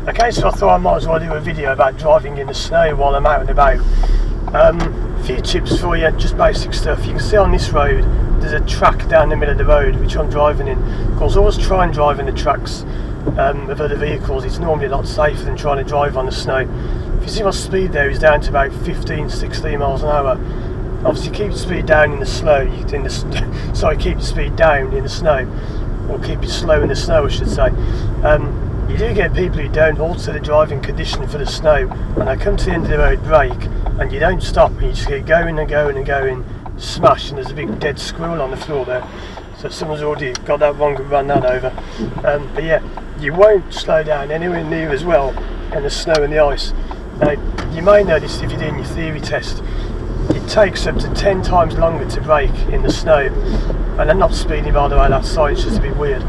Okay, so I thought I might as well do a video about driving in the snow while I'm out and about. A few tips for you, just basic stuff. You can see on this road there's a track down the middle of the road which I'm driving in. Of course, always try and drive in the tracks of other vehicles. It's normally a lot safer than trying to drive on the snow. If you see my speed there is down to about 15-16 miles an hour. Obviously keep your speed down in the snow, keep your speed down in the snow, or keep it slow in the snow I should say. You do get people who don't alter the driving condition for the snow, and they come to the end of the road, brake, and you don't stop, and you just get going and going and going, smash, and there's a big dead squirrel on the floor there. So someone's already got that wrong and run that over. But yeah, you won't slow down anywhere near as well in the snow and the ice. Now, you may notice if you're doing your theory test, it takes up to 10 times longer to brake in the snow, and I'm not speeding by the way, that sign's just a bit weird.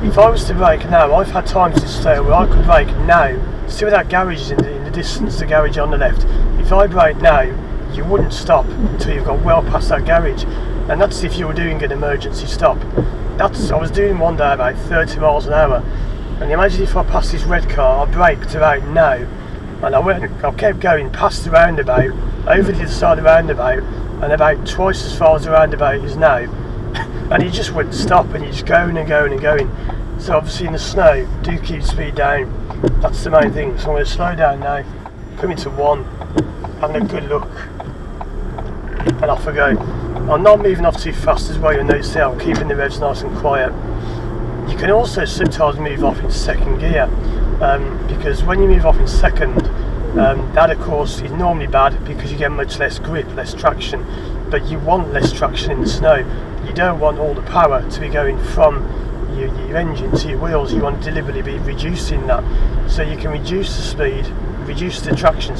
If I was to brake now, I've had times this snow where I could brake now. See where that garage is in the distance, the garage on the left. If I brake now, you wouldn't stop until you've got well past that garage, and that's if you were doing an emergency stop. I was doing one day about 30 miles an hour, and imagine if I passed this red car, I braked about now, and I kept going past the roundabout, over the other side of the roundabout, and about twice as far as the roundabout is now. And you just wouldn't stop, and you're just going and going and going. So obviously in the snow, do keep speed down. That's the main thing. So I'm going to slow down now, come into 1, having a good look, and off I go. I'm not moving off too fast as well, you'll notice there, I'm keeping the revs nice and quiet. You can also sometimes move off in second gear, because when you move off in second, that of course is normally bad because you get much less grip, less traction, but you want less traction in the snow. You don't want all the power to be going from your engine to your wheels. You want to deliberately be reducing that, so you can reduce the speed, reduce the traction,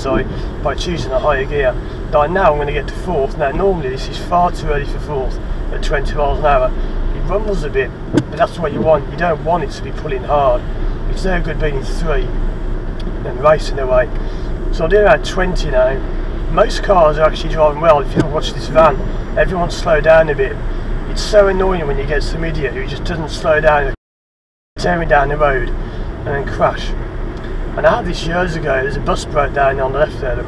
by choosing a higher gear. Like now I'm going to get to 4th. Now normally this is far too early for 4th at 20 miles an hour. It rumbles a bit, but that's what you want. You don't want it to be pulling hard. It's no good being in 3 and racing away. So I'm doing about 20 now. Most cars are actually driving well. If you watch this van, everyone's slowed down a bit. It's so annoying when you get some idiot who just doesn't slow down, tearing down the road and then crash. And I had this years ago. There's a bus broke down on the left there, look.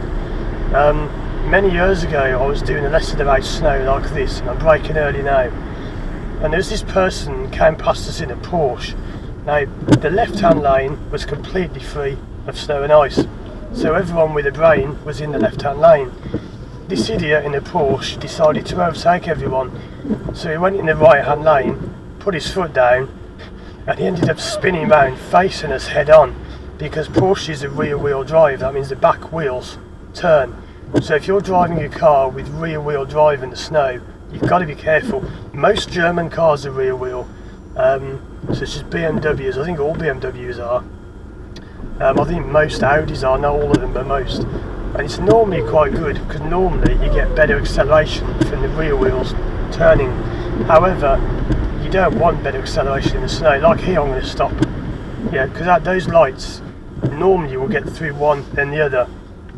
Many years ago I was doing a lesson about snow like this, and I'm braking early now, and there's this person came past us in a Porsche. Now the left hand lane was completely free of snow and ice, so everyone with a brain was in the left hand lane. This idiot in a Porsche decided to overtake everyone, so he went in the right hand lane, put his foot down, and he ended up spinning round facing us head on, because Porsches are rear wheel drive. That means the back wheels turn. So if you're driving a car with rear wheel drive in the snow, you've got to be careful. Most German cars are rear wheel, such as BMWs. I think all BMWs are. I think most Audis are, not all of them, but most. And it's normally quite good, because normally you get better acceleration from the rear wheels turning. However, you don't want better acceleration in the snow. Like here I'm going to stop. Yeah, because at those lights, normally you will get through one then the other.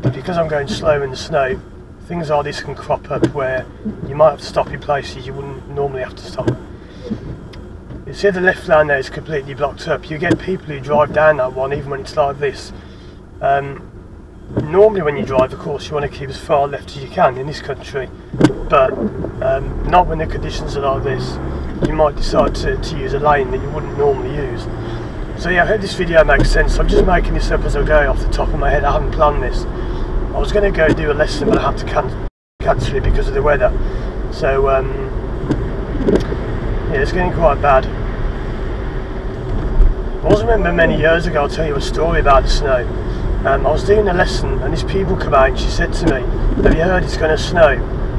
But because I'm going slow in the snow, things like this can crop up where you might have to stop in places you wouldn't normally have to stop. You see the left lane there is completely blocked up. You get people who drive down that one even when it's like this. Normally when you drive, of course, you want to keep as far left as you can in this country, but not when the conditions are like this. You might decide to use a lane that you wouldn't normally use. So yeah, I hope this video makes sense. I'm just making this up as I go off the top of my head. I haven't planned this. I was going to go do a lesson, but I had to cancel it because of the weather. So yeah, it's getting quite bad. I also remember many years ago, I'll tell you a story about the snow. I was doing a lesson and this pupil came out and she said to me, "Have you heard it's going to snow?"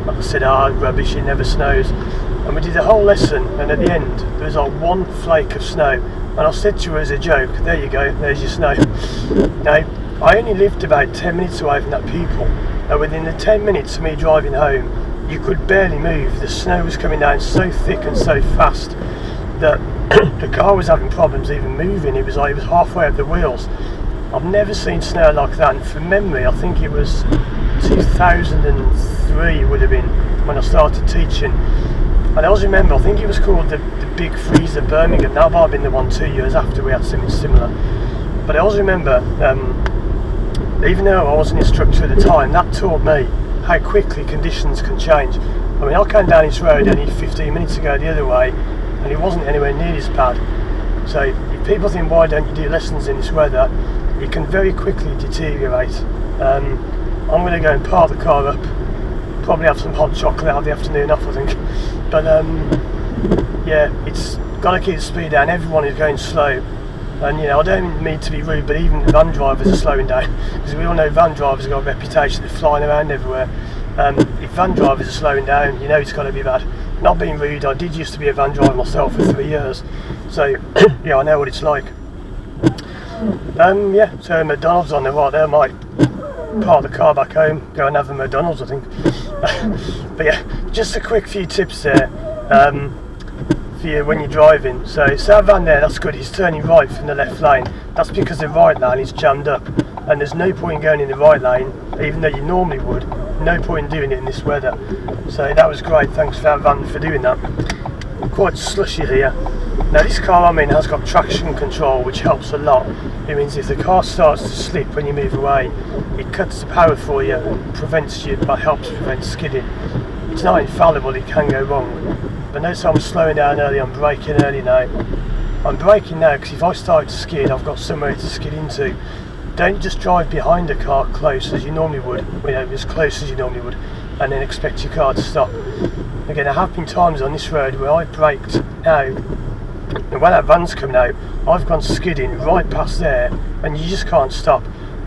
I said, "Ah, rubbish, it never snows." And we did the whole lesson, and at the end there was like 1 flake of snow. And I said to her as a joke, "There you go, there's your snow." Now, I only lived about 10 minutes away from that pupil, and within the 10 minutes of me driving home, you could barely move. The snow was coming down so thick and so fast that the car was having problems even moving. It was halfway up the wheels. I've never seen snow like that, and from memory I think it was 2003 would have been when I started teaching. And I also remember, I think it was called the Big Freeze at Birmingham. That might have been the one 2 years after we had something similar. But I always remember, even though I was an instructor at the time, that taught me how quickly conditions can change. I mean, I came down this road only 15 minutes ago the other way, and it wasn't anywhere near as bad. So if people think, why don't you do lessons in this weather, it can very quickly deteriorate. I'm going to go and park the car up, probably have some hot chocolate, have the afternoon off, I think. But yeah, it's got to keep the speed down. Everyone is going slow, and you know, I don't mean to be rude, but even van drivers are slowing down, because we all know van drivers have got a reputation of flying around everywhere. If van drivers are slowing down, you know it's got to be bad. Not being rude, I did used to be a van driver myself for 3 years, so yeah, I know what it's like. Yeah, so McDonald's on the right there. I might park the car back home, go and have a McDonald's, I think. But yeah, just a quick few tips there for you when you're driving. So that van there, that's good, he's turning right from the left lane. That's because the right lane is jammed up, and there's no point in going in the right lane, even though you normally would. No point in doing it in this weather. So that was great, thanks for that van for doing that. Quite slushy here. Now this car I'm in has got traction control, which helps a lot. It means if the car starts to slip when you move away, it cuts the power for you and prevents you, but helps prevent skidding. It's not infallible, it can go wrong. But notice I'm slowing down early, I'm braking early now. I'm braking now because if I start to skid, I've got somewhere to skid into. Don't just drive behind a car close as you normally would, you know, as close as you normally would, and then expect your car to stop. Again, there have been times on this road where I braked now, and when that van's coming out, I've gone skidding right past there, and you just can't stop.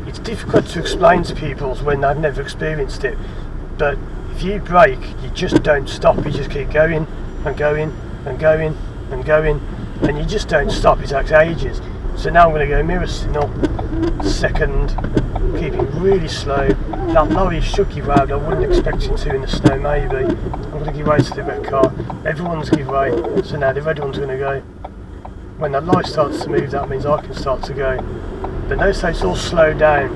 It's difficult to explain to people when they've never experienced it, but if you brake, you just don't stop, you just keep going and going and going and going, and you just don't stop. It takes ages. So now I'm going to go mirror signal, second, keeping really slow. That lorry shook you out, I wouldn't expect him to in the snow maybe. I'm going to give way to the red car, everyone's give way, so now the red one's going to go. When that light starts to move, that means I can start to go. But notice how it's all slowed down,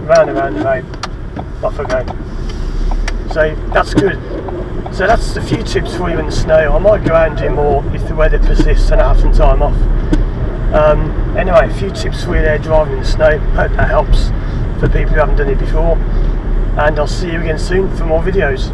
round and round and round, off I go. So that's good. So that's a few tips for you in the snow. I might go out and do more if the weather persists and I have some time off. Anyway, a few tips for you there driving in the snow. Hope that helps for people who haven't done it before. And I'll see you again soon for more videos.